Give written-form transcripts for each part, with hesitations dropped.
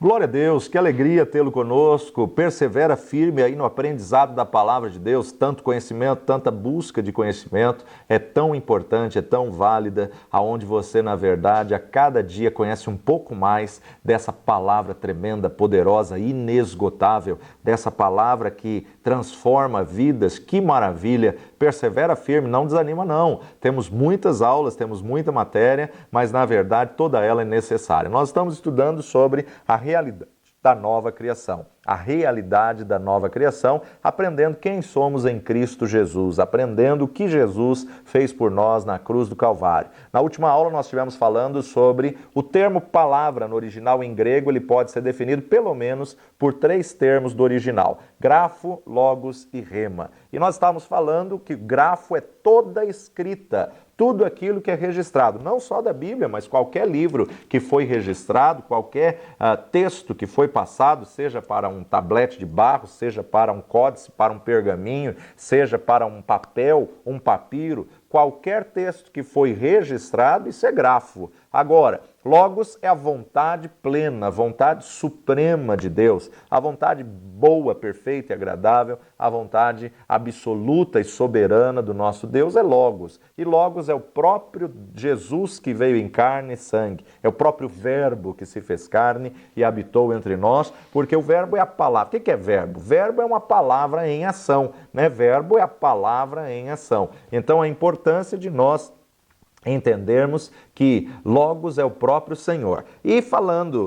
Glória a Deus, que alegria tê-lo conosco. Persevera firme aí no aprendizado da palavra de Deus. Tanto conhecimento, tanta busca de conhecimento é tão importante, é tão válida, aonde você, na verdade, a cada dia conhece um pouco mais dessa palavra tremenda, poderosa, inesgotável, dessa palavra que transforma vidas. Que maravilha! Persevera firme, não desanima não. Temos muitas aulas, temos muita matéria, mas na verdade toda ela é necessária. Nós estamos estudando sobre a realidade da nova criação. A realidade da nova criação, aprendendo quem somos em Cristo Jesus, aprendendo o que Jesus fez por nós na cruz do Calvário. Na última aula nós estivemos falando sobre o termo palavra no original em grego, ele pode ser definido pelo menos por 3 termos do original: grafo, logos e rema. E nós estávamos falando que grafo é toda a escrita, tudo aquilo que é registrado, não só da Bíblia, mas qualquer livro que foi registrado, qualquer texto que foi passado, seja para um tablete de barro, seja para um códice, para um pergaminho, seja para um papel, um papiro, qualquer texto que foi registrado, isso é grafo. Agora, logos é a vontade plena, a vontade suprema de Deus, a vontade boa, perfeita e agradável, a vontade absoluta e soberana do nosso Deus é logos. E logos é o próprio Jesus que veio em carne e sangue, é o próprio verbo que se fez carne e habitou entre nós, porque o verbo é a palavra. O que é verbo? Verbo é uma palavra em ação, né? Verbo é a palavra em ação. Então a importância de nós entendermos que Logos é o próprio Senhor. E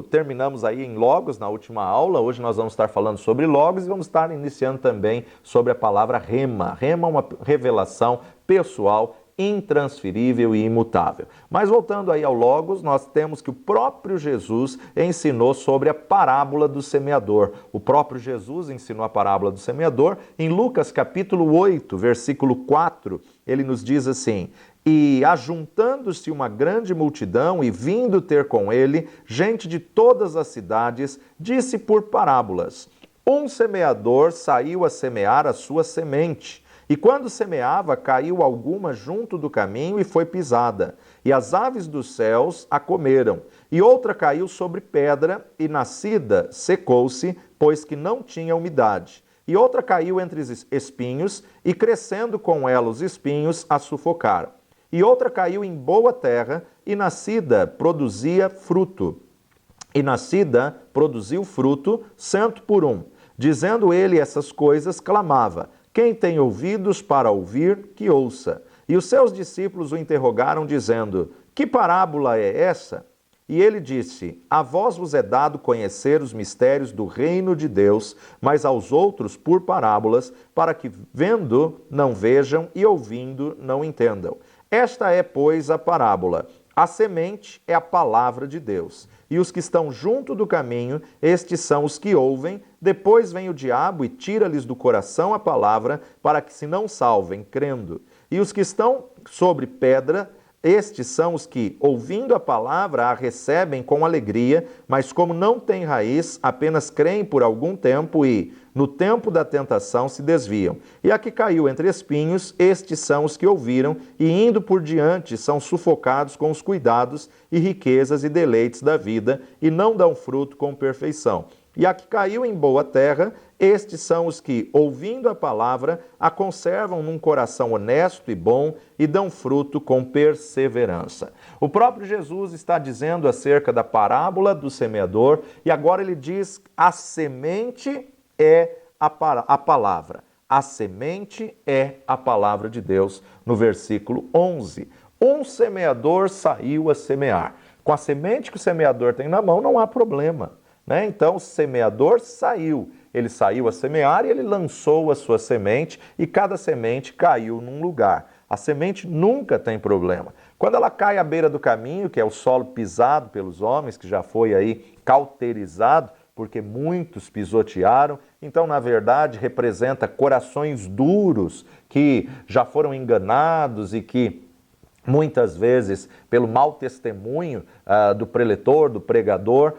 terminamos aí em Logos na última aula, hoje nós vamos estar falando sobre Logos e vamos estar iniciando também sobre a palavra Rema. Rema é uma revelação pessoal, intransferível e imutável. Mas voltando aí ao Logos, nós temos que o próprio Jesus ensinou sobre a parábola do semeador. O próprio Jesus ensinou a parábola do semeador. Em Lucas capítulo 8, versículo 4, ele nos diz assim: e ajuntando-se uma grande multidão e vindo ter com ele gente de todas as cidades, disse por parábolas: um semeador saiu a semear a sua semente. E quando semeava, caiu alguma junto do caminho e foi pisada. E as aves dos céus a comeram. E outra caiu sobre pedra, e nascida secou-se, pois que não tinha umidade. E outra caiu entre espinhos, e crescendo com ela os espinhos, a sufocaram. E outra caiu em boa terra, e nascida produzia fruto. E nascida produziu fruto 100 por 1. Dizendo ele essas coisas, clamava: quem tem ouvidos para ouvir, que ouça. E os seus discípulos o interrogaram, dizendo: que parábola é essa? E ele disse: a vós vos é dado conhecer os mistérios do reino de Deus, mas aos outros por parábolas, para que vendo não vejam e ouvindo não entendam. Esta é, pois, a parábola. A semente é a palavra de Deus. E os que estão junto do caminho, estes são os que ouvem. Depois vem o diabo e tira-lhes do coração a palavra, para que se não salvem, crendo. E os que estão sobre pedra, estes são os que, ouvindo a palavra, a recebem com alegria, mas como não têm raiz, apenas creem por algum tempo e, no tempo da tentação, se desviam. E a que caiu entre espinhos, estes são os que ouviram e, indo por diante, são sufocados com os cuidados e riquezas e deleites da vida e não dão fruto com perfeição. E a que caiu em boa terra, estes são os que, ouvindo a palavra, a conservam num coração honesto e bom e dão fruto com perseverança. O próprio Jesus está dizendo acerca da parábola do semeador e agora ele diz: a semente é a palavra. A semente é a palavra de Deus, no versículo 11. Um semeador saiu a semear. Com a semente que o semeador tem na mão, não há problema. Então o semeador saiu, ele saiu a semear e ele lançou a sua semente e cada semente caiu num lugar. A semente nunca tem problema. Quando ela cai à beira do caminho, que é o solo pisado pelos homens, que já foi aí cauterizado, porque muitos pisotearam, então na verdade representa corações duros que já foram enganados e que muitas vezes, pelo mau testemunho do preletor, do pregador,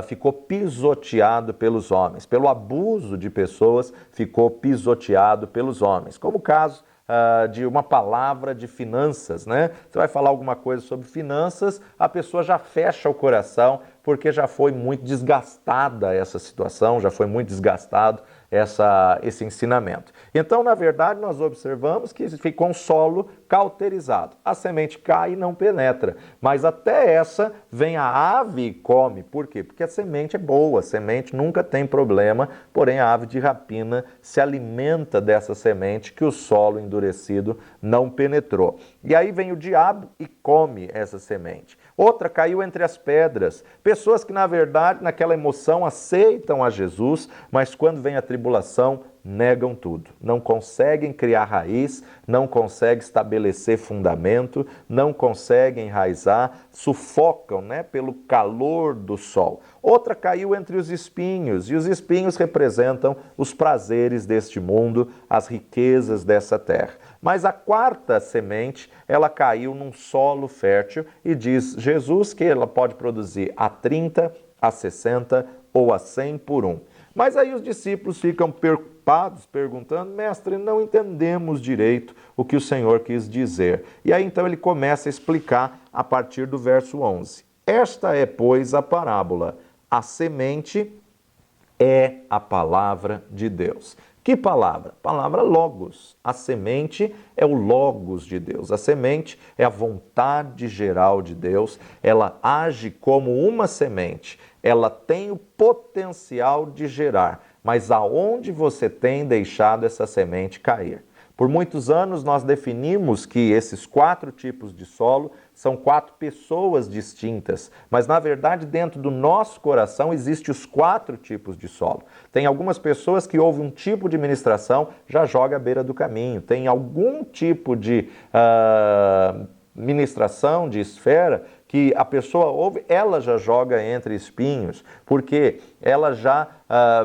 ficou pisoteado pelos homens. Pelo abuso de pessoas, ficou pisoteado pelos homens. Como o caso de uma palavra de finanças, né? Você vai falar alguma coisa sobre finanças, a pessoa já fecha o coração, porque já foi muito desgastada essa situação, já foi muito desgastado esse ensinamento. Então, na verdade, nós observamos que ficou um solo cauterizado. A semente cai e não penetra, mas até essa vem a ave e come. Por quê? Porque a semente é boa, a semente nunca tem problema, porém a ave de rapina se alimenta dessa semente que o solo endurecido não penetrou. E aí vem o diabo e come essa semente. Outra caiu entre as pedras. Pessoas que, na verdade, naquela emoção aceitam a Jesus, mas quando vem a tribulação, negam tudo. Não conseguem criar raiz, não conseguem estabelecer fundamento, não conseguem enraizar, sufocam, pelo calor do sol. Outra caiu entre os espinhos, e os espinhos representam os prazeres deste mundo, as riquezas dessa terra. Mas a quarta semente, ela caiu num solo fértil e diz Jesus que ela pode produzir a 30, a 60 ou a 100 por um. Mas aí os discípulos ficam preocupados, perguntando, mestre, não entendemos direito o que o Senhor quis dizer. E aí então ele começa a explicar a partir do verso 11. Esta é, pois, a parábola. A semente é a palavra de Deus. Que palavra? Palavra logos. A semente é o logos de Deus. A semente é a vontade geral de Deus. Ela age como uma semente. Ela tem o potencial de gerar, mas aonde você tem deixado essa semente cair? Por muitos anos nós definimos que esses 4 tipos de solo são 4 pessoas distintas, mas na verdade dentro do nosso coração existem os 4 tipos de solo. Tem algumas pessoas que ouvem um tipo de ministração, já joga à beira do caminho. Tem algum tipo de ministração, de esfera, que a pessoa ouve, ela já joga entre espinhos, porque ela já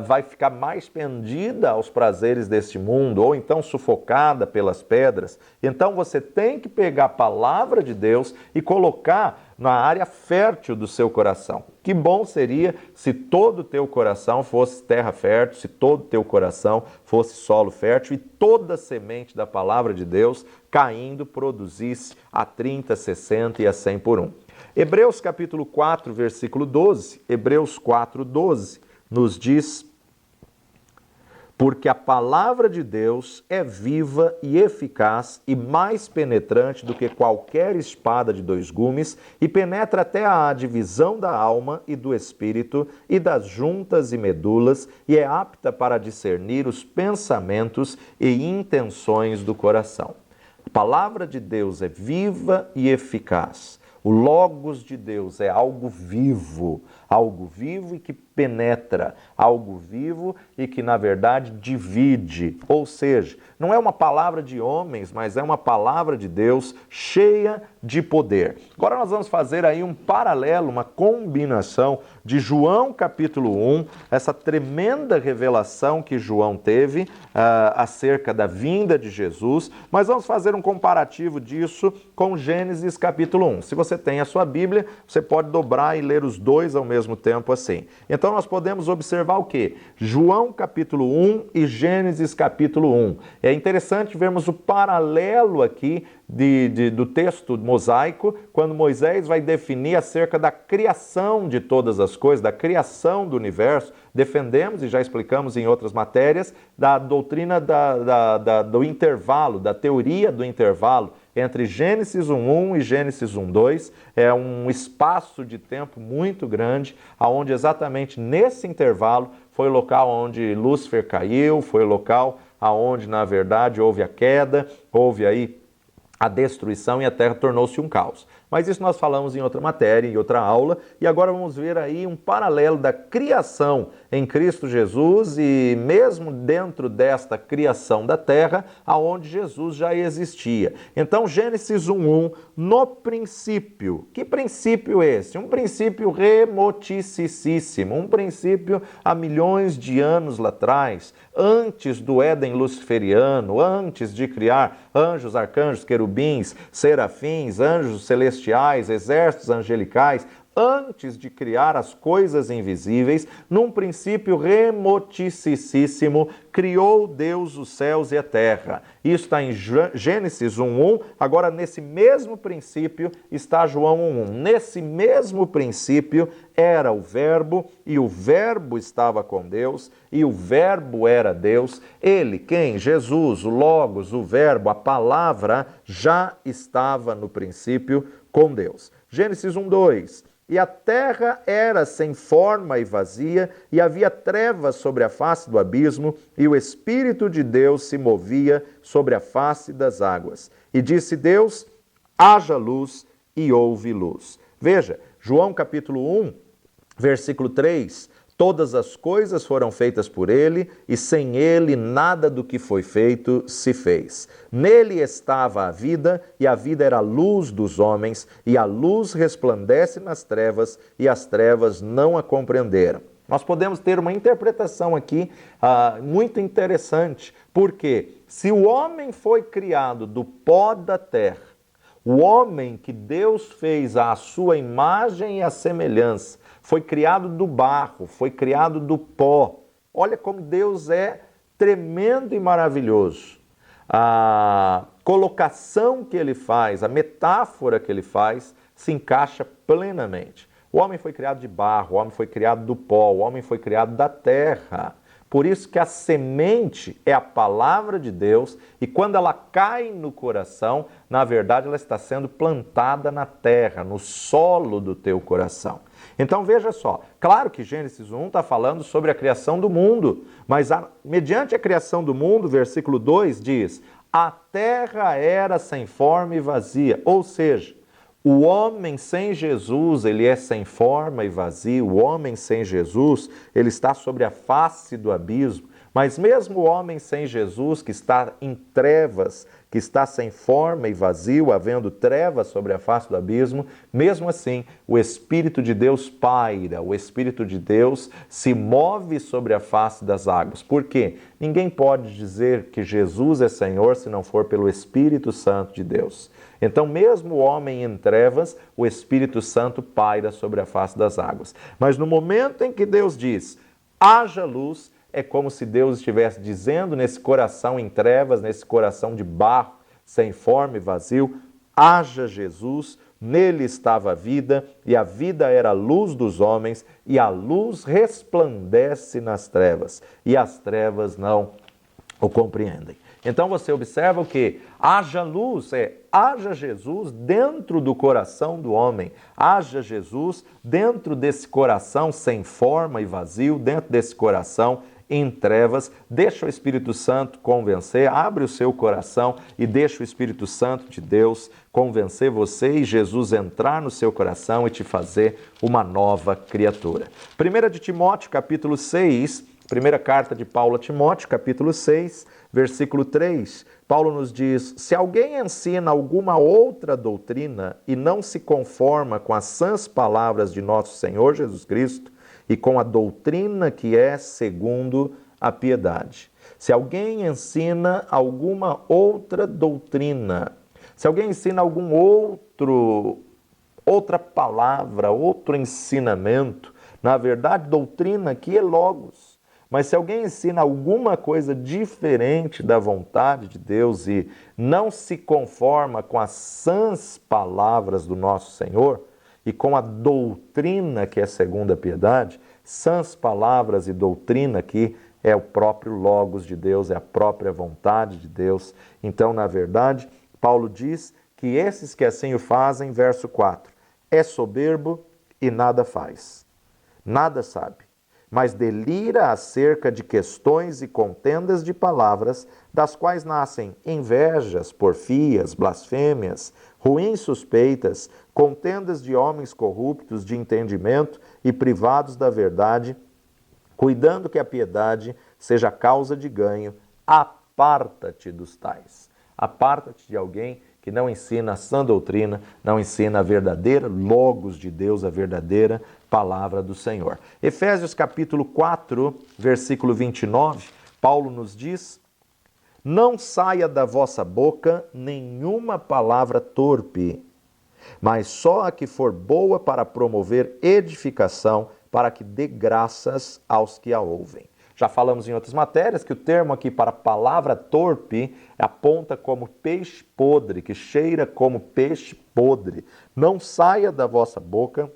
vai ficar mais pendida aos prazeres deste mundo, ou então sufocada pelas pedras. Então você tem que pegar a palavra de Deus e colocar na área fértil do seu coração. Que bom seria se todo o teu coração fosse terra fértil, se todo o teu coração fosse solo fértil e toda a semente da palavra de Deus caindo produzisse a 30, 60 e a 100 por um. Hebreus capítulo 4, versículo 12, Hebreus 4, 12, nos diz: porque a palavra de Deus é viva e eficaz e mais penetrante do que qualquer espada de 2 gumes e penetra até a divisão da alma e do espírito e das juntas e medulas e é apta para discernir os pensamentos e intenções do coração. A palavra de Deus é viva e eficaz. O Logos de Deus é algo vivo e que penetra, algo vivo e que, na verdade, divide. Ou seja, não é uma palavra de homens, mas é uma palavra de Deus cheia de poder. Agora nós vamos fazer aí um paralelo, uma combinação de João capítulo 1, essa tremenda revelação que João teve acerca da vinda de Jesus, mas vamos fazer um comparativo disso com Gênesis capítulo 1. Se você tem a sua Bíblia, você pode dobrar e ler os dois ao mesmo tempo assim. Então nós podemos observar o quê? João capítulo 1 e Gênesis capítulo 1. É interessante vermos o paralelo aqui do texto mosaico, quando Moisés vai definir acerca da criação de todas as coisas, da criação do universo. Defendemos, e já explicamos em outras matérias, da doutrina do intervalo, da teoria do intervalo, entre Gênesis 1.1 e Gênesis 1.2, é um espaço de tempo muito grande, onde exatamente nesse intervalo foi o local onde Lúcifer caiu, foi o local onde, na verdade, houve a queda, houve aí a destruição e a terra tornou-se um caos. Mas isso nós falamos em outra matéria, em outra aula, e agora vamos ver aí um paralelo da criação em Cristo Jesus e mesmo dentro desta criação da terra, aonde Jesus já existia. Então, Gênesis 1.1, no princípio. Que princípio é esse? Um princípio remoticíssimo, um princípio há milhões de anos lá atrás, antes do Éden luciferiano, antes de criar anjos, arcanjos, querubins, serafins, anjos celestiais, exércitos angelicais, antes de criar as coisas invisíveis, num princípio remoticíssimo, criou Deus os céus e a terra. Isso está em Gênesis 1:1. Agora, nesse mesmo princípio, está João 1:1. Nesse mesmo princípio era o Verbo, e o Verbo estava com Deus, e o Verbo era Deus. Ele, quem? Jesus, o Logos, o Verbo, a palavra, já estava no princípio com Deus. Gênesis 1:2. E a terra era sem forma e vazia, e havia trevas sobre a face do abismo, e o Espírito de Deus se movia sobre a face das águas. E disse Deus: haja luz, e houve luz. Veja, João capítulo 1, versículo 3, todas as coisas foram feitas por ele, e sem ele nada do que foi feito se fez. Nele estava a vida, e a vida era a luz dos homens, e a luz resplandece nas trevas, e as trevas não a compreenderam. Nós podemos ter uma interpretação aqui muito interessante, porque se o homem foi criado do pó da terra, o homem que Deus fez à sua imagem e à semelhança, foi criado do barro, foi criado do pó. Olha como Deus é tremendo e maravilhoso. A colocação que ele faz, a metáfora que ele faz, se encaixa plenamente. O homem foi criado de barro, o homem foi criado do pó, o homem foi criado da terra. Por isso que a semente é a palavra de Deus, e quando ela cai no coração, na verdade ela está sendo plantada na terra, no solo do teu coração. Então veja só, claro que Gênesis 1 está falando sobre a criação do mundo, mas mediante a criação do mundo, versículo 2 diz: a terra era sem forma e vazia, ou seja, o homem sem Jesus, ele é sem forma e vazio. O homem sem Jesus, ele está sobre a face do abismo. Mas mesmo o homem sem Jesus, que está em trevas, que está sem forma e vazio, havendo trevas sobre a face do abismo, mesmo assim, o Espírito de Deus paira, o Espírito de Deus se move sobre a face das águas. Por quê? Ninguém pode dizer que Jesus é Senhor se não for pelo Espírito Santo de Deus. Então, mesmo o homem em trevas, o Espírito Santo paira sobre a face das águas. Mas no momento em que Deus diz, haja luz, é como se Deus estivesse dizendo nesse coração em trevas, nesse coração de barro, sem forma e vazio, haja Jesus, nele estava a vida, e a vida era a luz dos homens, e a luz resplandece nas trevas, e as trevas não o compreendem. Então você observa o que? Haja luz, haja Jesus dentro do coração do homem, haja Jesus dentro desse coração sem forma e vazio, dentro desse coração em trevas. Deixa o Espírito Santo convencer, abre o seu coração e deixa o Espírito Santo de Deus convencer você e Jesus entrar no seu coração e te fazer uma nova criatura. 1 de Timóteo, capítulo 6, primeira carta de Paulo a Timóteo, capítulo 6, versículo 3, Paulo nos diz: se alguém ensina alguma outra doutrina e não se conforma com as sãs palavras de nosso Senhor Jesus Cristo e com a doutrina que é segundo a piedade. Se alguém ensina alguma outra doutrina, se alguém ensina outra palavra, outro ensinamento, na verdade, doutrina aqui é logos. Mas se alguém ensina alguma coisa diferente da vontade de Deus e não se conforma com as sãs palavras do nosso Senhor e com a doutrina que é segundo a piedade, sãs palavras e doutrina aqui é o próprio Logos de Deus, é a própria vontade de Deus. Então, na verdade, Paulo diz que esses que assim o fazem, verso 4, é soberbo e nada faz, nada sabe, mas delira acerca de questões e contendas de palavras, das quais nascem invejas, porfias, blasfêmias, ruins suspeitas, contendas de homens corruptos de entendimento e privados da verdade, cuidando que a piedade seja causa de ganho. Aparta-te dos tais. Aparta-te de alguém que não ensina a sã doutrina, não ensina a verdadeira logos de Deus, a verdadeira palavra do Senhor. Efésios capítulo 4, versículo 29, Paulo nos diz: não saia da vossa boca nenhuma palavra torpe, mas só a que for boa para promover edificação, para que dê graças aos que a ouvem. Já falamos em outras matérias que o termo aqui para palavra torpe aponta como peixe podre, que cheira como peixe podre. Não saia da vossa boca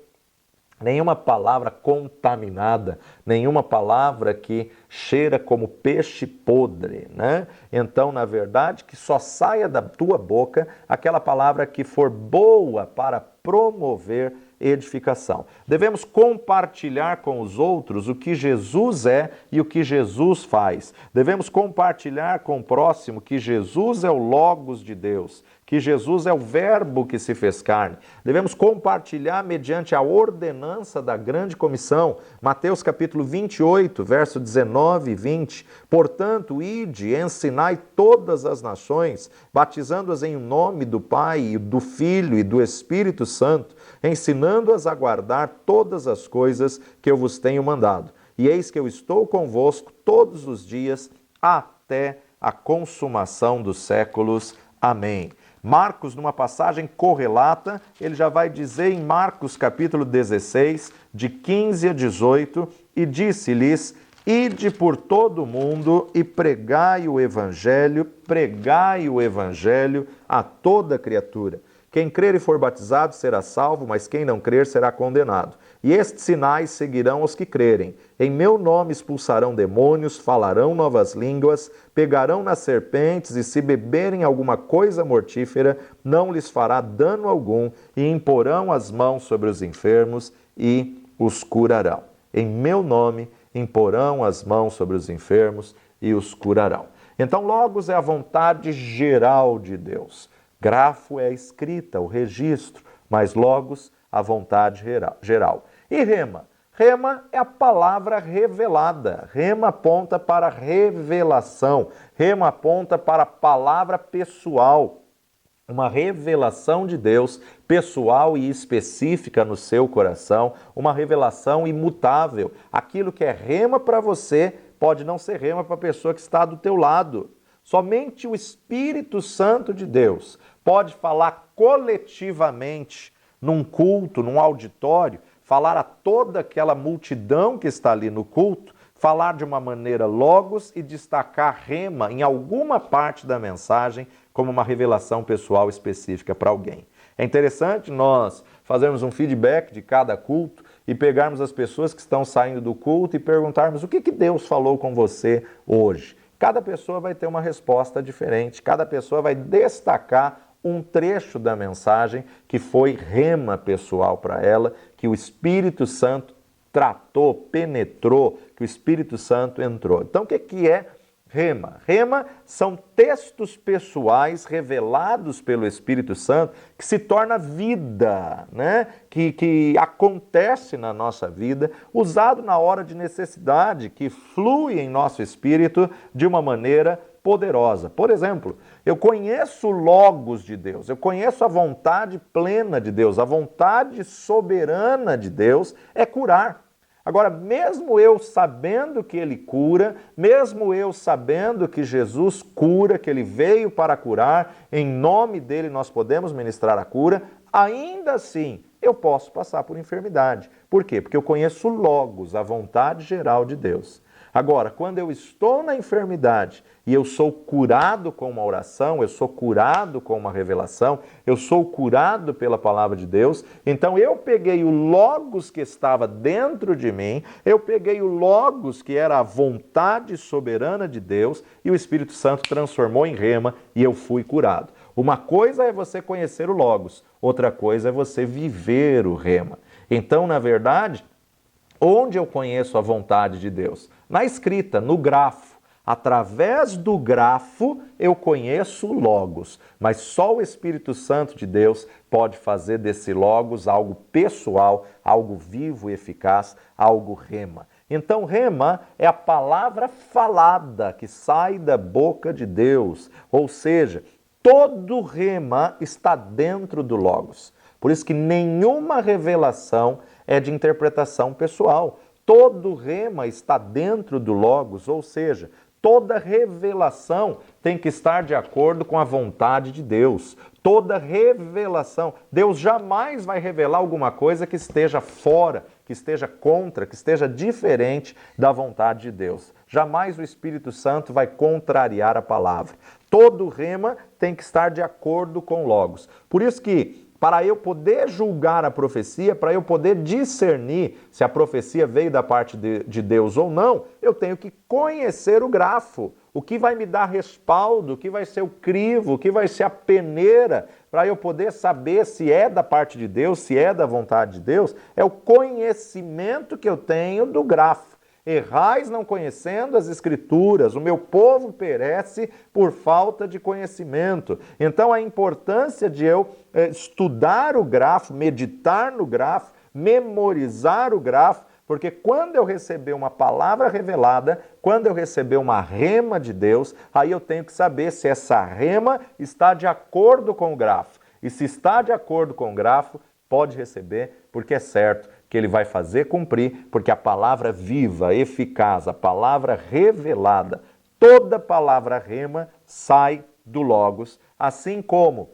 nenhuma palavra contaminada, nenhuma palavra que cheira como peixe podre, né? Então, na verdade, que só saia da tua boca aquela palavra que for boa para promover edificação. Devemos compartilhar com os outros o que Jesus é e o que Jesus faz. Devemos compartilhar com o próximo que Jesus é o Logos de Deus, que Jesus é o Verbo que se fez carne. Devemos compartilhar mediante a ordenança da grande comissão. Mateus capítulo 28, verso 19 e 20. Portanto, ide, ensinai todas as nações, batizando-as em nome do Pai, do Filho e do Espírito Santo, ensinando-as a guardar todas as coisas que eu vos tenho mandado. E eis que eu estou convosco todos os dias, até a consumação dos séculos. Amém. Marcos, numa passagem correlata, ele já vai dizer em Marcos capítulo 16, de 15 a 18, e disse-lhes: ide por todo o mundo e pregai o evangelho a toda criatura. Quem crer e for batizado será salvo, mas quem não crer será condenado. E estes sinais seguirão os que crerem. Em meu nome expulsarão demônios, falarão novas línguas, pegarão nas serpentes, e se beberem alguma coisa mortífera, não lhes fará dano algum, e imporão as mãos sobre os enfermos e os curarão. Em meu nome imporão as mãos sobre os enfermos e os curarão. Então, Logos é a vontade geral de Deus. Grafo é a escrita, o registro, mas Logos, a vontade geral. E rema? Rema é a palavra revelada. Rema aponta para revelação. Rema aponta para a palavra pessoal. Uma revelação de Deus pessoal e específica no seu coração. Uma revelação imutável. Aquilo que é rema para você pode não ser rema para a pessoa que está do teu lado. Somente o Espírito Santo de Deus pode falar coletivamente num culto, num auditório, falar a toda aquela multidão que está ali no culto, falar de uma maneira logos e destacar rema em alguma parte da mensagem como uma revelação pessoal específica para alguém. É interessante nós fazermos um feedback de cada culto e pegarmos as pessoas que estão saindo do culto e perguntarmos o que Deus falou com você hoje. Cada pessoa vai ter uma resposta diferente, cada pessoa vai destacar um trecho da mensagem que foi rema pessoal para ela, que o Espírito Santo tratou, penetrou, que o Espírito Santo entrou. Então, o que é rema? Rema são textos pessoais revelados pelo Espírito Santo que se torna vida, né? que acontece na nossa vida, usado na hora de necessidade, que flui em nosso espírito de uma maneira poderosa. Por exemplo, eu conheço o Logos de Deus, eu conheço a vontade plena de Deus, a vontade soberana de Deus é curar. Agora, mesmo eu sabendo que Ele cura, mesmo eu sabendo que Jesus cura, que Ele veio para curar, em nome dEle nós podemos ministrar a cura, ainda assim eu posso passar por enfermidade. Por quê? Porque eu conheço o Logos, a vontade geral de Deus. Agora, quando eu estou na enfermidade e eu sou curado com uma oração, eu sou curado com uma revelação, eu sou curado pela palavra de Deus, então eu peguei o Logos que estava dentro de mim, eu peguei o Logos que era a vontade soberana de Deus e o Espírito Santo transformou em rema e eu fui curado. Uma coisa é você conhecer o Logos, outra coisa é você viver o rema. Então, na verdade, onde eu conheço a vontade de Deus? Na escrita, no grafo. Através do grafo eu conheço o Logos, mas só o Espírito Santo de Deus pode fazer desse Logos algo pessoal, algo vivo e eficaz, algo rema. Então, rema é a palavra falada que sai da boca de Deus, ou seja, todo rema está dentro do Logos. Por isso que nenhuma revelação é de interpretação pessoal. Todo rema está dentro do Logos, ou seja, Toda revelação tem que estar de acordo com a vontade de Deus. Toda revelação. Deus jamais vai revelar alguma coisa que esteja fora, que esteja contra, que esteja diferente da vontade de Deus. Jamais o Espírito Santo vai contrariar a palavra. Todo rema tem que estar de acordo com o Logos. Por isso que, para eu poder julgar a profecia, para eu poder discernir se a profecia veio da parte de Deus ou não, eu tenho que conhecer o grafo. O que vai me dar respaldo, o que vai ser o crivo, o que vai ser a peneira, para eu poder saber se é da parte de Deus, se é da vontade de Deus, é o conhecimento que eu tenho do grafo. Errais não conhecendo as Escrituras, o meu povo perece por falta de conhecimento. Então a importância de eu estudar o grafo, meditar no grafo, memorizar o grafo, porque quando eu receber uma palavra revelada, quando eu receber uma rema de Deus, aí eu tenho que saber se essa rema está de acordo com o grafo. E se está de acordo com o grafo, pode receber, porque é certo que ele vai fazer cumprir, porque a palavra viva, eficaz, a palavra revelada, toda palavra rema sai do Logos, assim como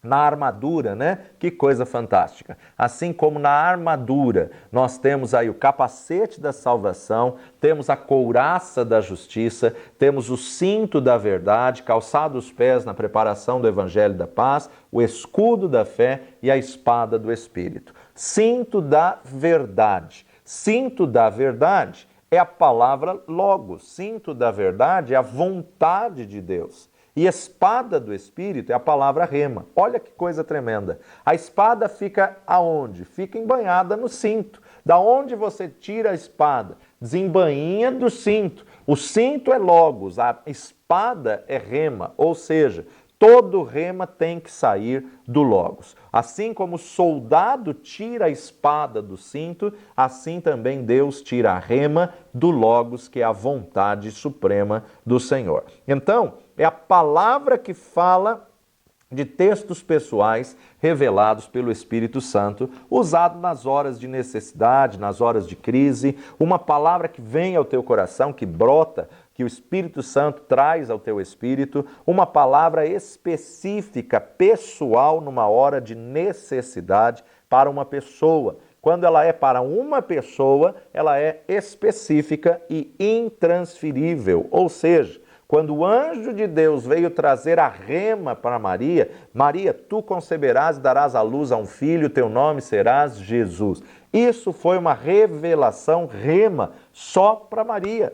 na armadura, né? Que coisa fantástica. Assim como na armadura, nós temos aí o capacete da salvação, temos a couraça da justiça, temos o cinto da verdade, calçado os pés na preparação do evangelho da paz, o escudo da fé e a espada do Espírito. Cinto da verdade. Cinto da verdade é a palavra Logos. Cinto da verdade é a vontade de Deus. E espada do Espírito é a palavra rema. Olha que coisa tremenda. A espada fica aonde? Fica embanhada no cinto. Da onde você tira a espada? Desembainha do cinto. O cinto é Logos, a espada é rema, ou seja, todo rema tem que sair do Logos. Assim como o soldado tira a espada do cinto, assim também Deus tira a rema do Logos, que é a vontade suprema do Senhor. Então, é a palavra que fala de textos pessoais revelados pelo Espírito Santo, usado nas horas de necessidade, nas horas de crise, uma palavra que vem ao teu coração, que brota, que o Espírito Santo traz ao teu espírito, uma palavra específica, pessoal, numa hora de necessidade para uma pessoa. Quando ela é para uma pessoa, ela é específica e intransferível, ou seja, quando o anjo de Deus veio trazer a rema para Maria, Maria, tu conceberás e darás à luz a um filho, teu nome serás Jesus. Isso foi uma revelação rema só para Maria.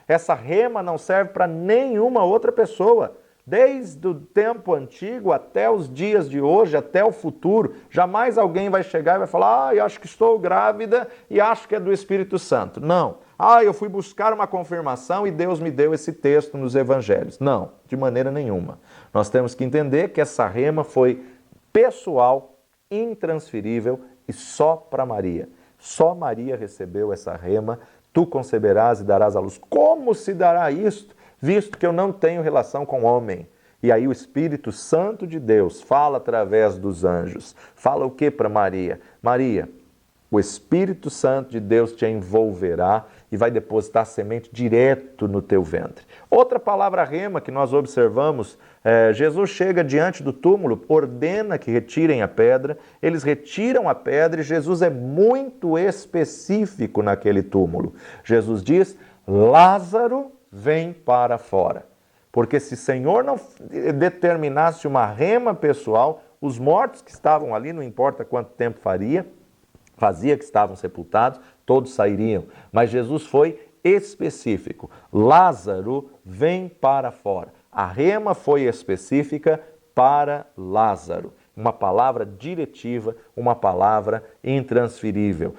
Essa rema não serve para nenhuma outra pessoa. Desde o tempo antigo até os dias de hoje, até o futuro, jamais alguém vai chegar e vai falar: eu acho que estou grávida e acho que é do Espírito Santo. Não. Eu fui buscar uma confirmação e Deus me deu esse texto nos evangelhos. Não, de maneira nenhuma. Nós temos que entender que essa rema foi pessoal, intransferível e só para Maria. Só Maria recebeu essa rema. Tu conceberás e darás à luz. Como se dará isto, visto que eu não tenho relação com homem? E aí o Espírito Santo de Deus fala através dos anjos. Fala o que para Maria? Maria, o Espírito Santo de Deus te envolverá e vai depositar semente direto no teu ventre. Outra palavra rema que nós observamos, Jesus chega diante do túmulo, ordena que retirem a pedra, eles retiram a pedra e Jesus é muito específico naquele túmulo. Jesus diz: Lázaro, vem para fora. Porque se o Senhor não determinasse uma rema pessoal, os mortos que estavam ali, não importa quanto tempo fazia que estavam sepultados, todos sairiam. Mas Jesus foi específico. Lázaro, vem para fora. A rema foi específica para Lázaro. Uma palavra diretiva, uma palavra intransferível.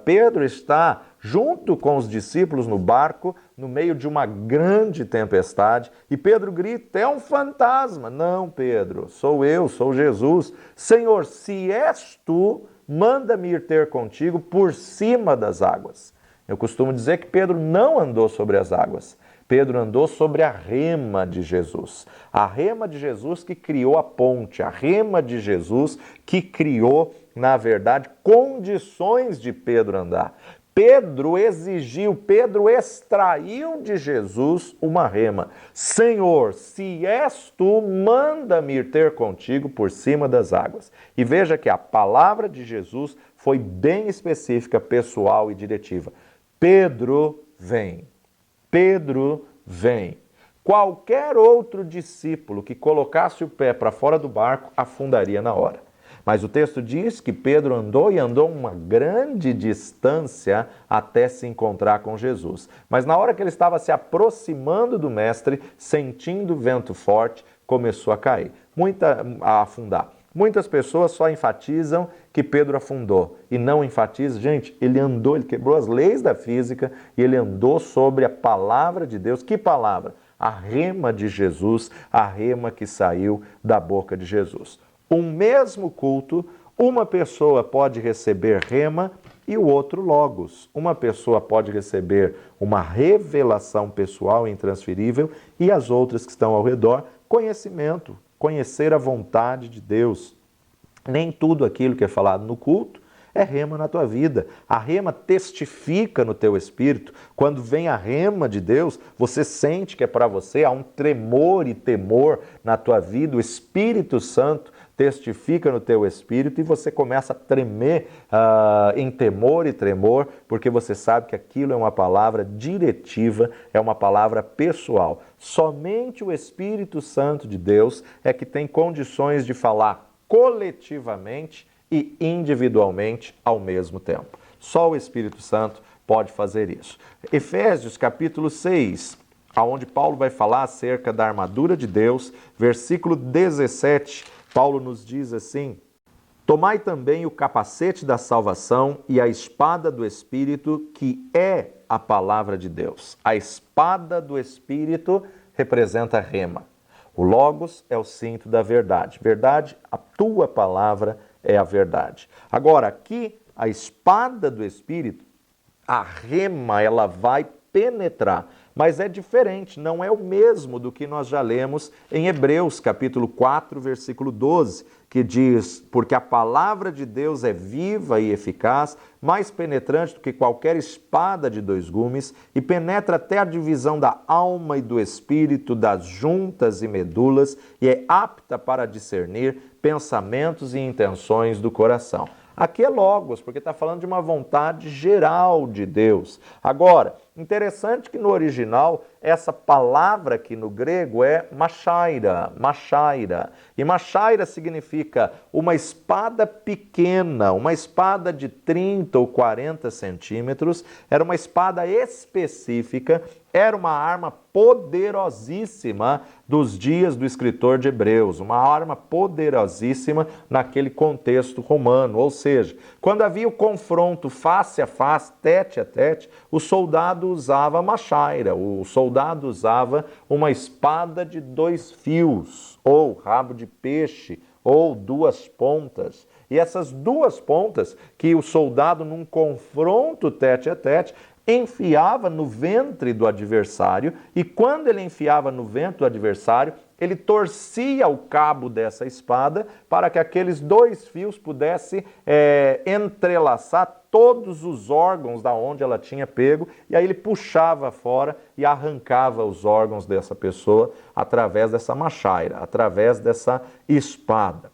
Pedro está junto com os discípulos no barco, no meio de uma grande tempestade, e Pedro grita: é um fantasma. Não, Pedro, sou eu, sou Jesus. Senhor, se és tu, manda-me ir ter contigo por cima das águas. Eu costumo dizer que Pedro não andou sobre as águas. Pedro andou sobre a rema de Jesus. A rema de Jesus que criou a ponte. A rema de Jesus que criou, na verdade, condições de Pedro andar. Pedro exigiu, Pedro extraiu de Jesus uma rema. Senhor, se és tu, manda-me ir ter contigo por cima das águas. E veja que a palavra de Jesus foi bem específica, pessoal e diretiva. Pedro, vem. Pedro, vem. Qualquer outro discípulo que colocasse o pé para fora do barco afundaria na hora. Mas o texto diz que Pedro andou e andou uma grande distância até se encontrar com Jesus. Mas na hora que ele estava se aproximando do mestre, sentindo o vento forte, começou a afundar. Muitas pessoas só enfatizam que Pedro afundou e não enfatizam, gente, ele andou, ele quebrou as leis da física e ele andou sobre a palavra de Deus. Que palavra? A rema de Jesus, a rema que saiu da boca de Jesus. Um mesmo culto, uma pessoa pode receber rema e o outro logos. Uma pessoa pode receber uma revelação pessoal e intransferível e as outras que estão ao redor, conhecimento, conhecer a vontade de Deus. Nem tudo aquilo que é falado no culto é rema na tua vida. A rema testifica no teu espírito. Quando vem a rema de Deus, você sente que é para você, há um tremor e temor na tua vida. O Espírito Santo testifica no teu espírito e você começa a tremer em temor e tremor, porque você sabe que aquilo é uma palavra diretiva, é uma palavra pessoal. Somente o Espírito Santo de Deus é que tem condições de falar coletivamente e individualmente ao mesmo tempo. Só o Espírito Santo pode fazer isso. Efésios capítulo 6, onde Paulo vai falar acerca da armadura de Deus, versículo 17, Paulo nos diz assim: tomai também o capacete da salvação e a espada do Espírito, que é a palavra de Deus. A espada do Espírito representa a rema. O Logos é o cinto da verdade. Verdade, a tua palavra é a verdade. Agora, aqui, a espada do Espírito, a rema, ela vai penetrar. Mas é diferente, não é o mesmo do que nós já lemos em Hebreus, capítulo 4, versículo 12, que diz: porque a palavra de Deus é viva e eficaz, mais penetrante do que qualquer espada de dois gumes, e penetra até a divisão da alma e do espírito, das juntas e medulas, e é apta para discernir pensamentos e intenções do coração. Aqui é Logos, porque está falando de uma vontade geral de Deus. Agora, interessante que no original, essa palavra aqui no grego é machaira, machaira. E machaira significa uma espada pequena, uma espada de 30 ou 40 centímetros. Era uma espada específica, era uma arma poderosíssima dos dias do escritor de Hebreus, uma arma poderosíssima naquele contexto romano. Ou seja, quando havia o confronto face a face, tete a tete, o soldado usava machaira, o soldado usava uma espada de 2 fios, ou rabo de peixe, ou 2 pontas. E essas 2 pontas que o soldado, num confronto tete a tete, enfiava no ventre do adversário, e quando ele enfiava no ventre do adversário, ele torcia o cabo dessa espada para que aqueles 2 fios pudessem entrelaçar todos os órgãos da onde ela tinha pego, e aí ele puxava fora e arrancava os órgãos dessa pessoa através dessa machaira, através dessa espada.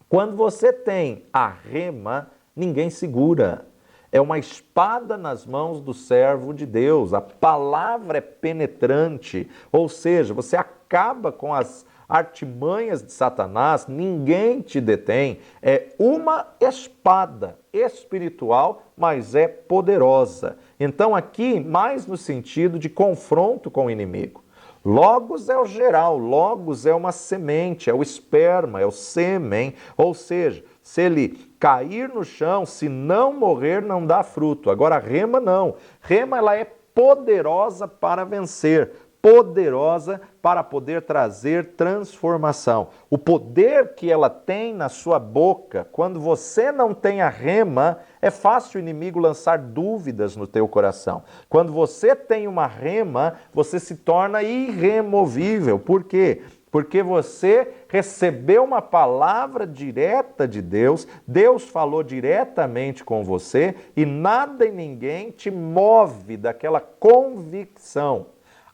Quando você tem a rema, ninguém segura. É uma espada nas mãos do servo de Deus. A palavra é penetrante, ou seja, você acaba com as artimanhas de Satanás, ninguém te detém. É uma espada espiritual, mas é poderosa. Então aqui, mais no sentido de confronto com o inimigo. Logos é o geral, Logos é uma semente, é o esperma, é o sêmen, ou seja, se ele cair no chão, se não morrer, não dá fruto. Agora a rema não. Rema, ela é poderosa para vencer, poderosa para poder trazer transformação. O poder que ela tem na sua boca, quando você não tem a rema, é fácil o inimigo lançar dúvidas no teu coração. Quando você tem uma rema, você se torna irremovível. Por quê? Porque você recebeu uma palavra direta de Deus, Deus falou diretamente com você e nada e ninguém te move daquela convicção.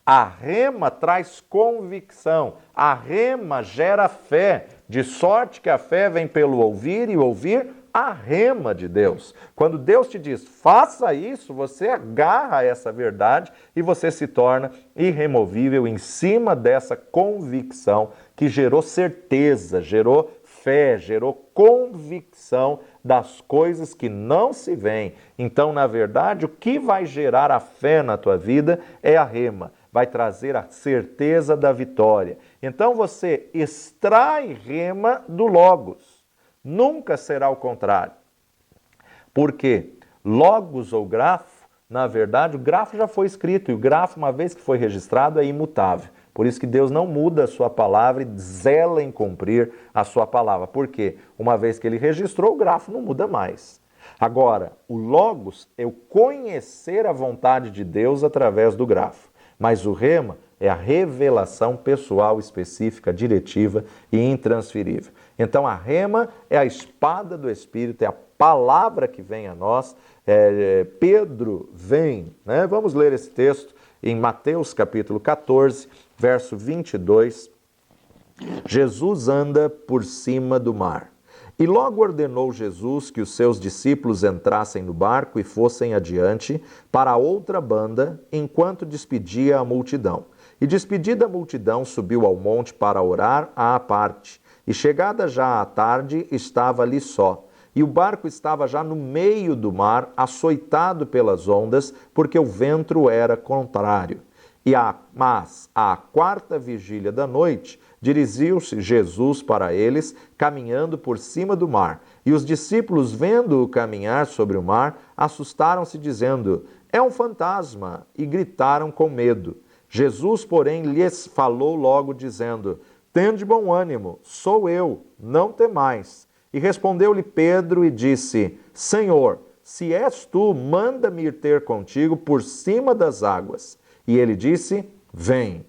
A rema traz convicção, a rema gera fé, de sorte que a fé vem pelo ouvir e ouvir a rema de Deus. Quando Deus te diz, faça isso, você agarra essa verdade e você se torna irremovível em cima dessa convicção que gerou certeza, gerou fé, gerou convicção das coisas que não se veem. Então, na verdade, o que vai gerar a fé na tua vida é a rema. Vai trazer a certeza da vitória. Então você extrai rema do logos. Nunca será o contrário. Porque logos ou grafo, na verdade, o grafo já foi escrito e o grafo, uma vez que foi registrado, é imutável. Por isso que Deus não muda a sua palavra e zela em cumprir a sua palavra. Por quê? Uma vez que ele registrou, o grafo não muda mais. Agora, o logos é o conhecer a vontade de Deus através do grafo. Mas o rema é a revelação pessoal específica, diretiva e intransferível. Então a rema é a espada do Espírito, é a palavra que vem a nós. Pedro vem, né? Vamos ler esse texto em Mateus capítulo 14, verso 22. Jesus anda por cima do mar. E logo ordenou Jesus que os seus discípulos entrassem no barco e fossem adiante para a outra banda, enquanto despedia a multidão. E despedida a multidão, subiu ao monte para orar à parte. E chegada já à tarde, estava ali só. E o barco estava já no meio do mar, açoitado pelas ondas, porque o vento era contrário. Mas à quarta vigília da noite, dirigiu-se Jesus para eles, caminhando por cima do mar. E os discípulos, vendo-o caminhar sobre o mar, assustaram-se, dizendo, é um fantasma, e gritaram com medo. Jesus, porém, lhes falou logo, dizendo, tende bom ânimo, sou eu, não temais. E respondeu-lhe Pedro e disse, Senhor, se és tu, manda-me ir ter contigo por cima das águas. E ele disse, vem.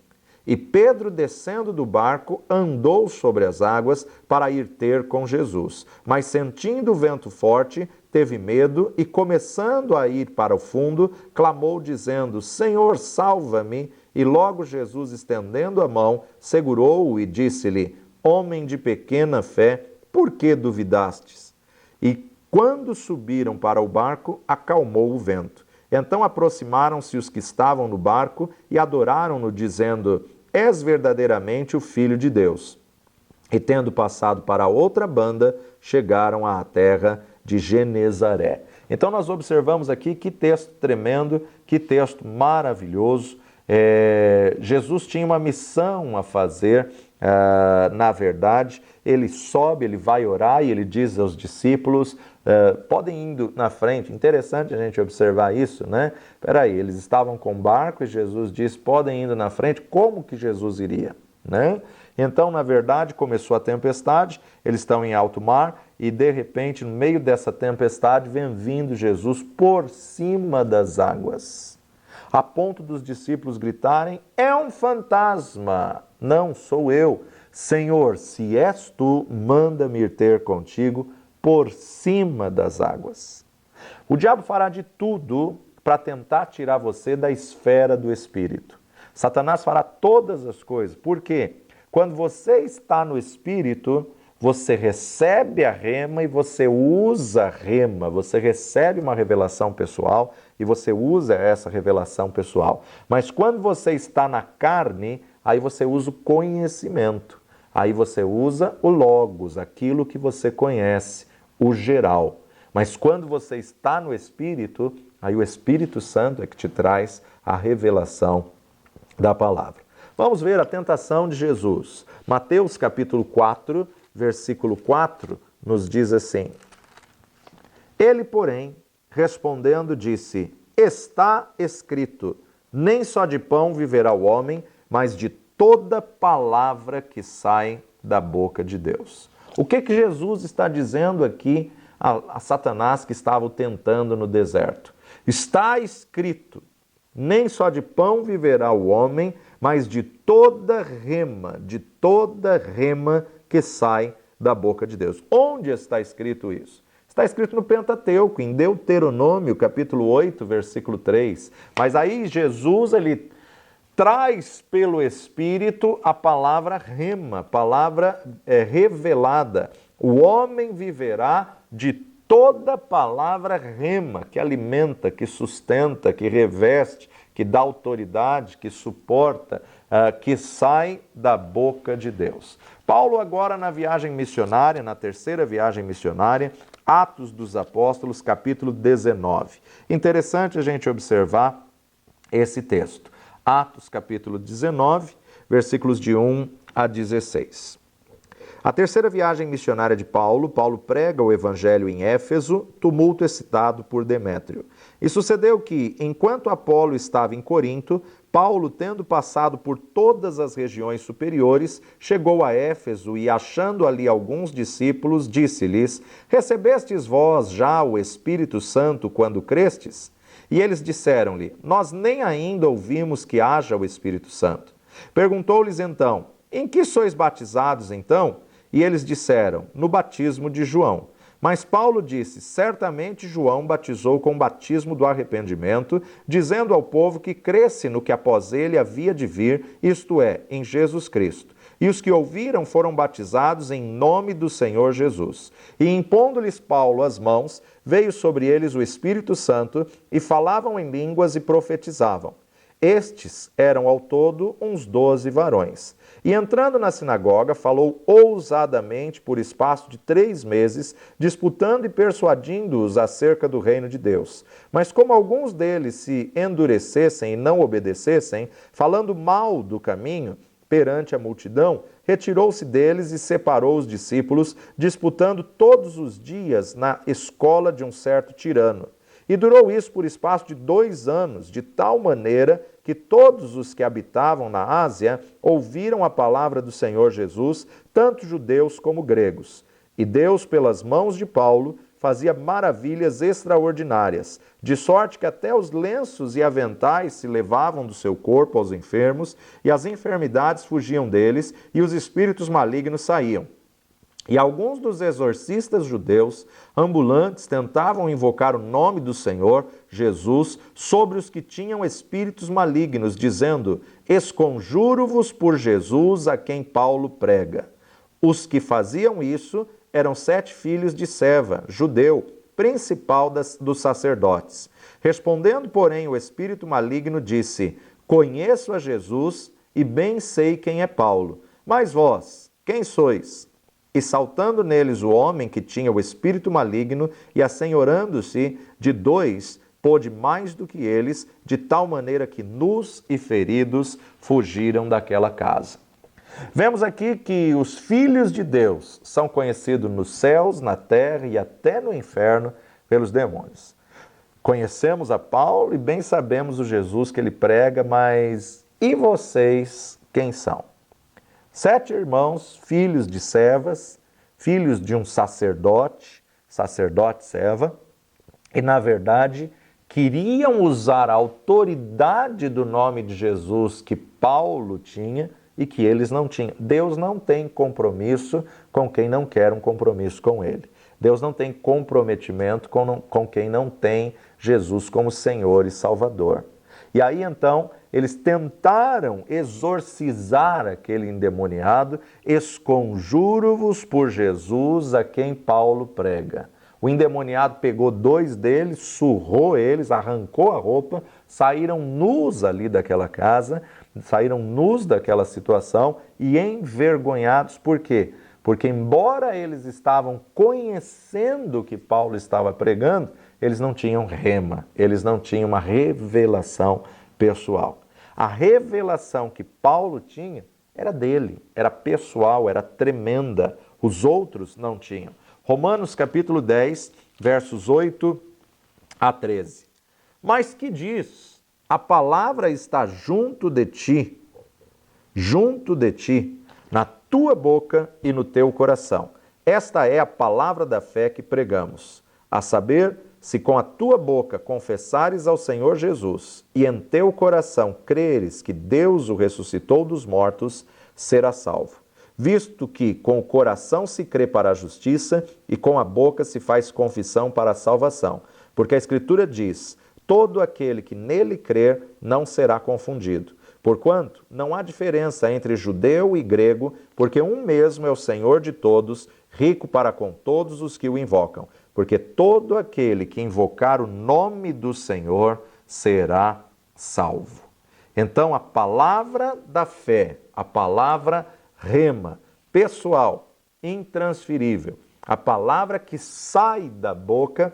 E Pedro, descendo do barco, andou sobre as águas para ir ter com Jesus. Mas sentindo o vento forte, teve medo e, começando a ir para o fundo, clamou, dizendo, Senhor, salva-me. E logo Jesus, estendendo a mão, segurou-o e disse-lhe, homem de pequena fé, por que duvidastes? E quando subiram para o barco, acalmou o vento. Então aproximaram-se os que estavam no barco e adoraram-no, dizendo, és verdadeiramente o Filho de Deus. E tendo passado para a outra banda, chegaram à terra de Genezaré. Então nós observamos aqui que texto tremendo, que texto maravilhoso. Jesus tinha uma missão a fazer, na verdade, ele sobe, ele vai orar e ele diz aos discípulos, podem indo na frente, interessante a gente observar isso, né? Peraí, eles estavam com barco e Jesus diz, podem indo na frente, como que Jesus iria, né? Então, na verdade, começou a tempestade, eles estão em alto mar e, de repente, no meio dessa tempestade, vem vindo Jesus por cima das águas, a ponto dos discípulos gritarem, é um fantasma, não sou eu. Senhor, se és tu, manda-me ir ter contigo por cima das águas. O diabo fará de tudo para tentar tirar você da esfera do Espírito. Satanás fará todas as coisas. Por quê? Quando você está no Espírito, você recebe a rema e você usa a rema. Você recebe uma revelação pessoal e você usa essa revelação pessoal. Mas quando você está na carne, aí você usa o conhecimento. Aí você usa o logos, aquilo que você conhece, o geral. Mas quando você está no Espírito, aí o Espírito Santo é que te traz a revelação da palavra. Vamos ver a tentação de Jesus. Mateus capítulo 4, versículo 4, nos diz assim, ele, porém, respondendo, disse, está escrito, nem só de pão viverá o homem, mas de toda palavra que sai da boca de Deus. O que Jesus está dizendo aqui a Satanás que estava o tentando no deserto? Está escrito, nem só de pão viverá o homem, mas de toda rema que sai da boca de Deus. Onde está escrito isso? Está escrito no Pentateuco, em Deuteronômio, capítulo 8, versículo 3. Mas aí Jesus, ele traz pelo Espírito a palavra rema, palavra revelada. O homem viverá de toda palavra rema, que alimenta, que sustenta, que reveste, que dá autoridade, que suporta, que sai da boca de Deus. Paulo agora na viagem missionária, na terceira viagem missionária, Atos dos Apóstolos, capítulo 19. Interessante a gente observar esse texto. Atos, capítulo 19, versículos de 1 a 16. A terceira viagem missionária de Paulo, Paulo prega o evangelho em Éfeso, tumulto excitado por Demétrio. E sucedeu que, enquanto Apolo estava em Corinto, Paulo, tendo passado por todas as regiões superiores, chegou a Éfeso e, achando ali alguns discípulos, disse-lhes: Recebestes vós já o Espírito Santo quando crestes? E eles disseram-lhe: Nós nem ainda ouvimos que haja o Espírito Santo. Perguntou-lhes então: Em que sois batizados então? E eles disseram: No batismo de João. Mas Paulo disse: Certamente João batizou com o batismo do arrependimento, dizendo ao povo que cresce no que após ele havia de vir, isto é, em Jesus Cristo. E os que ouviram foram batizados em nome do Senhor Jesus. E impondo-lhes Paulo as mãos, veio sobre eles o Espírito Santo, e falavam em línguas e profetizavam. Estes eram ao todo uns 12 varões. E entrando na sinagoga, falou ousadamente por espaço de 3 meses, disputando e persuadindo-os acerca do reino de Deus. Mas como alguns deles se endurecessem e não obedecessem, falando mal do caminho, perante a multidão, retirou-se deles e separou os discípulos, disputando todos os dias na escola de um certo tirano. E durou isso por espaço de 2 anos, de tal maneira que todos os que habitavam na Ásia ouviram a palavra do Senhor Jesus, tanto judeus como gregos. E Deus, pelas mãos de Paulo, fazia maravilhas extraordinárias, de sorte que até os lenços e aventais se levavam do seu corpo aos enfermos, e as enfermidades fugiam deles, e os espíritos malignos saíam. E alguns dos exorcistas judeus ambulantes tentavam invocar o nome do Senhor, Jesus, sobre os que tinham espíritos malignos, dizendo: Esconjuro-vos por Jesus a quem Paulo prega. Os que faziam isso eram 7 filhos de Seva, judeu, principal dos sacerdotes. Respondendo, porém, o espírito maligno disse: Conheço a Jesus e bem sei quem é Paulo. Mas vós, quem sois? E saltando neles o homem que tinha o espírito maligno, e assenhorando-se de 2, pôde mais do que eles, de tal maneira que nus e feridos fugiram daquela casa. Vemos aqui que os filhos de Deus são conhecidos nos céus, na terra e até no inferno pelos demônios. Conhecemos a Paulo e bem sabemos o Jesus que ele prega, mas e vocês quem são? 7 irmãos, filhos de Sevas, filhos de um sacerdote Seva, e na verdade queriam usar a autoridade do nome de Jesus que Paulo tinha e que eles não tinham. Deus não tem compromisso com quem não quer um compromisso com ele. Deus não tem comprometimento com quem não tem Jesus como Senhor e Salvador. E aí então eles tentaram exorcizar aquele endemoniado: esconjuro-vos por Jesus a quem Paulo prega. O endemoniado pegou 2 deles, surrou eles, arrancou a roupa, saíram nus ali daquela casa, saíram nus daquela situação e envergonhados. Por quê? Porque embora eles estavam conhecendo o que Paulo estava pregando, eles não tinham rema, eles não tinham uma revelação pessoal. A revelação que Paulo tinha era dele, era pessoal, era tremenda. Os outros não tinham. Romanos capítulo 10, versos 8 a 13. Mas que diz? A palavra está junto de ti, na tua boca e no teu coração. Esta é a palavra da fé que pregamos, a saber, se com a tua boca confessares ao Senhor Jesus e em teu coração creres que Deus o ressuscitou dos mortos, serás salvo. Visto que com o coração se crê para a justiça e com a boca se faz confissão para a salvação. Porque a Escritura diz: todo aquele que nele crer não será confundido. Porquanto não há diferença entre judeu e grego, porque um mesmo é o Senhor de todos, rico para com todos os que o invocam. Porque todo aquele que invocar o nome do Senhor será salvo. Então, a palavra da fé, a palavra rema, pessoal, intransferível, a palavra que sai da boca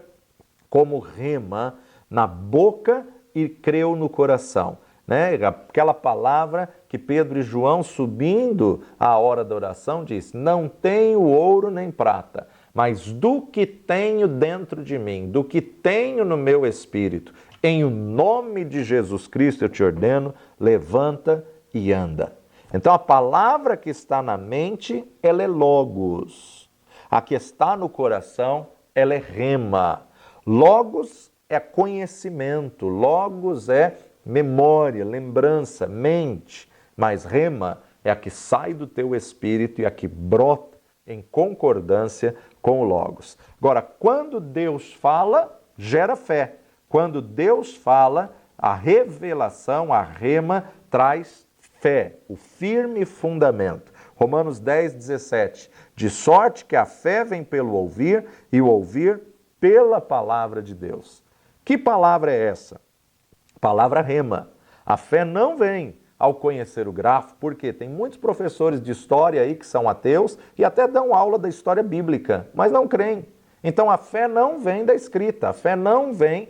como rema na boca e creu no coração. Né? Aquela palavra que Pedro e João, subindo à hora da oração, diz: não tenho ouro nem prata, mas do que tenho dentro de mim, do que tenho no meu espírito, em o nome de Jesus Cristo eu te ordeno, levanta e anda. Então a palavra que está na mente, ela é logos. A que está no coração, ela é rema. Logos é conhecimento, logos é memória, lembrança, mente. Mas rema é a que sai do teu espírito e a que brota em concordância com o logos. Agora, quando Deus fala, gera fé. Quando Deus fala, a revelação, a rema, traz fé, o firme fundamento. Romanos 10:17. De sorte que a fé vem pelo ouvir e o ouvir pela palavra de Deus. Que palavra é essa? Palavra rema. A fé não vem ao conhecer o grafo, porque tem muitos professores de história aí que são ateus e até dão aula da história bíblica, mas não creem. Então a fé não vem da escrita, a fé não vem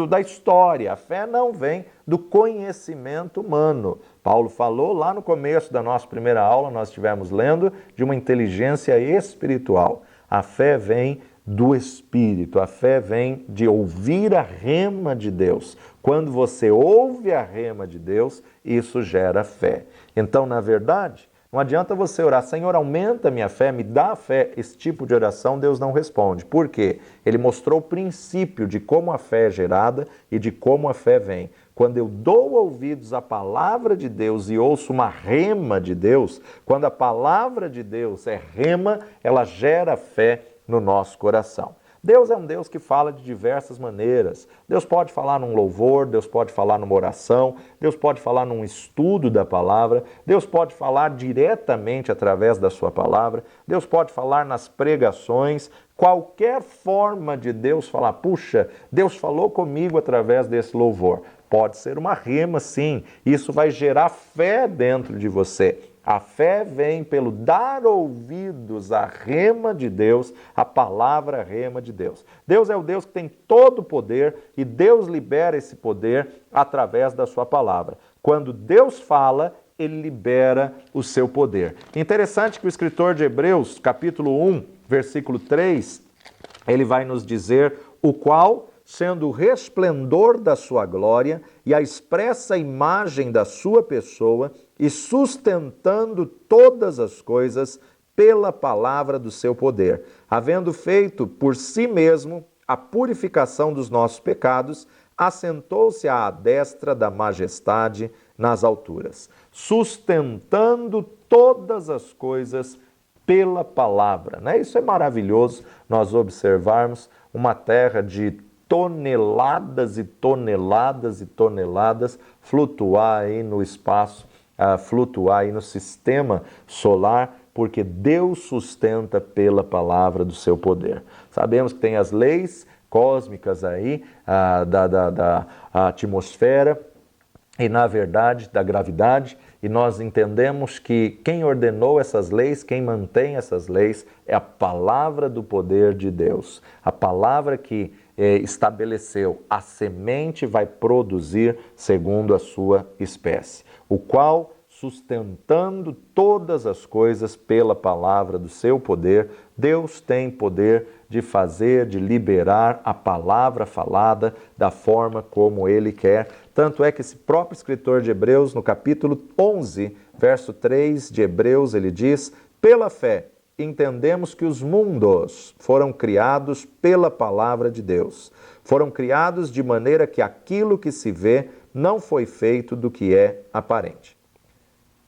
da história, a fé não vem do conhecimento humano. Paulo falou lá no começo da nossa primeira aula, nós estivemos lendo, de uma inteligência espiritual. A fé vem do Espírito, a fé vem de ouvir a rema de Deus. Quando você ouve a rema de Deus, isso gera fé. Então, na verdade, não adianta você orar: Senhor, aumenta minha fé, me dá fé. Esse tipo de oração Deus não responde. Por quê? Ele mostrou o princípio de como a fé é gerada e de como a fé vem. Quando eu dou ouvidos à palavra de Deus e ouço uma rema de Deus, quando a palavra de Deus é rema, ela gera fé no nosso coração. Deus é um Deus que fala de diversas maneiras. Deus pode falar num louvor, Deus pode falar numa oração, Deus pode falar num estudo da palavra, Deus pode falar diretamente através da sua palavra, Deus pode falar nas pregações, qualquer forma de Deus falar. Puxa, Deus falou comigo através desse louvor. Pode ser uma rema, sim. Isso vai gerar fé dentro de você. A fé vem pelo dar ouvidos à rema de Deus, a palavra rema de Deus. Deus é o Deus que tem todo o poder e Deus libera esse poder através da sua palavra. Quando Deus fala, ele libera o seu poder. Interessante que o escritor de Hebreus, capítulo 1, versículo 3, ele vai nos dizer: o qual, sendo o resplendor da sua glória e a expressa imagem da sua pessoa, e sustentando todas as coisas pela palavra do seu poder, havendo feito por si mesmo a purificação dos nossos pecados, assentou-se à destra da majestade nas alturas, sustentando todas as coisas pela palavra. Né? Isso é maravilhoso, nós observarmos uma terra de toneladas e toneladas e toneladas flutuar aí no espaço, flutuar aí no sistema solar, porque Deus sustenta pela palavra do seu poder. Sabemos que tem as leis cósmicas aí da atmosfera e, na verdade, da gravidade, e nós entendemos que quem ordenou essas leis, quem mantém essas leis, é a palavra do poder de Deus. A palavra que estabeleceu: a semente vai produzir segundo a sua espécie, o qual, sustentando todas as coisas pela palavra do seu poder, Deus tem poder de fazer, de liberar a palavra falada da forma como Ele quer. Tanto é que esse próprio escritor de Hebreus, no capítulo 11, verso 3 de Hebreus, ele diz: pela fé, entendemos que os mundos foram criados pela palavra de Deus. Foram criados de maneira que aquilo que se vê não foi feito do que é aparente.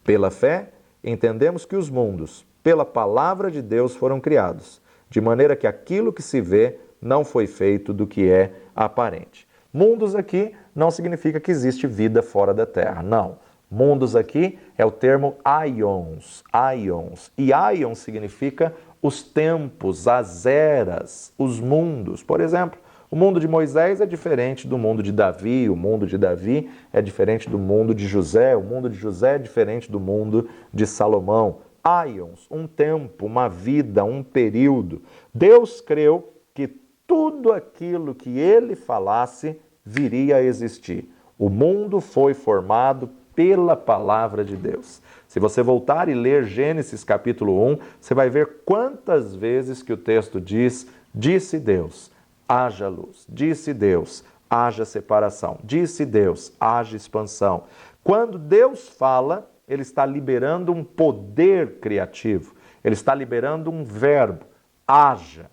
Pela fé, entendemos que os mundos, pela palavra de Deus, foram criados, de maneira que aquilo que se vê não foi feito do que é aparente. Mundos aqui não significa que existe vida fora da Terra, não. Mundos aqui é o termo aions, aions. E aions significa os tempos, as eras, os mundos. Por exemplo, o mundo de Moisés é diferente do mundo de Davi, o mundo de Davi é diferente do mundo de José, o mundo de José é diferente do mundo de Salomão. Aions, um tempo, uma vida, um período. Deus creu que tudo aquilo que ele falasse viria a existir. O mundo foi formado pela palavra de Deus. Se você voltar e ler Gênesis capítulo 1, você vai ver quantas vezes que o texto diz: disse Deus, haja luz. Disse Deus, haja separação. Disse Deus, haja expansão. Quando Deus fala, ele está liberando um poder criativo. Ele está liberando um verbo, haja.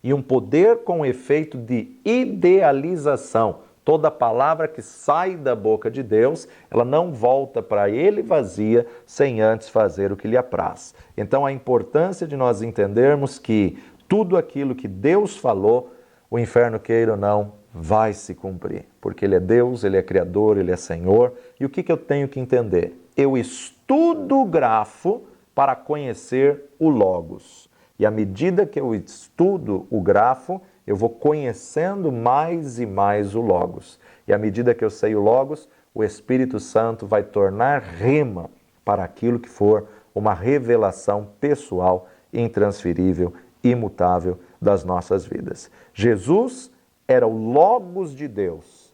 E um poder com efeito de idealização. Toda palavra que sai da boca de Deus, ela não volta para ele vazia sem antes fazer o que lhe apraz. Então, a importância de nós entendermos que tudo aquilo que Deus falou, o inferno queira ou não, vai se cumprir. Porque ele é Deus, ele é Criador, ele é Senhor. E o que eu tenho que entender? Eu estudo o grafo para conhecer o Logos. E à medida que eu estudo o grafo, eu vou conhecendo mais e mais o Logos. E à medida que eu sei o Logos, o Espírito Santo vai tornar rema para aquilo que for uma revelação pessoal, intransferível, imutável das nossas vidas. Jesus era o Logos de Deus,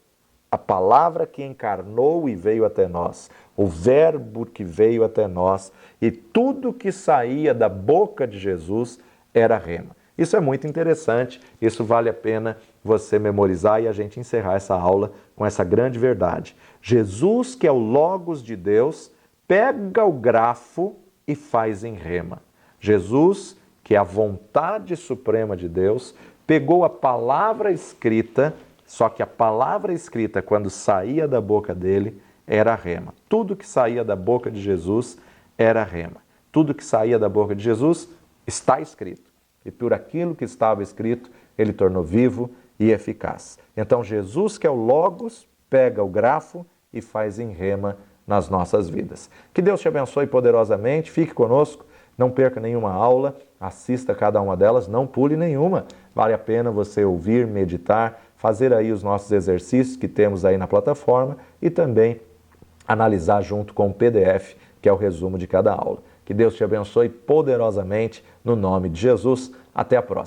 a palavra que encarnou e veio até nós, o verbo que veio até nós, e tudo que saía da boca de Jesus era rema. Isso é muito interessante, isso vale a pena você memorizar e a gente encerrar essa aula com essa grande verdade. Jesus, que é o Logos de Deus, pega o grafo e faz em rema. Jesus, que é a vontade suprema de Deus, pegou a palavra escrita, só que a palavra escrita, quando saía da boca dele, era rema. Tudo que saía da boca de Jesus era rema. Tudo que saía da boca de Jesus está escrito. E por aquilo que estava escrito, ele tornou vivo e eficaz. Então, Jesus, que é o Logos, pega o grafo e faz em rema nas nossas vidas. Que Deus te abençoe poderosamente, fique conosco, não perca nenhuma aula, assista cada uma delas, não pule nenhuma. Vale a pena você ouvir, meditar, fazer aí os nossos exercícios que temos aí na plataforma e também analisar junto com o PDF, que é o resumo de cada aula. Que Deus te abençoe poderosamente, no nome de Jesus. Até a próxima.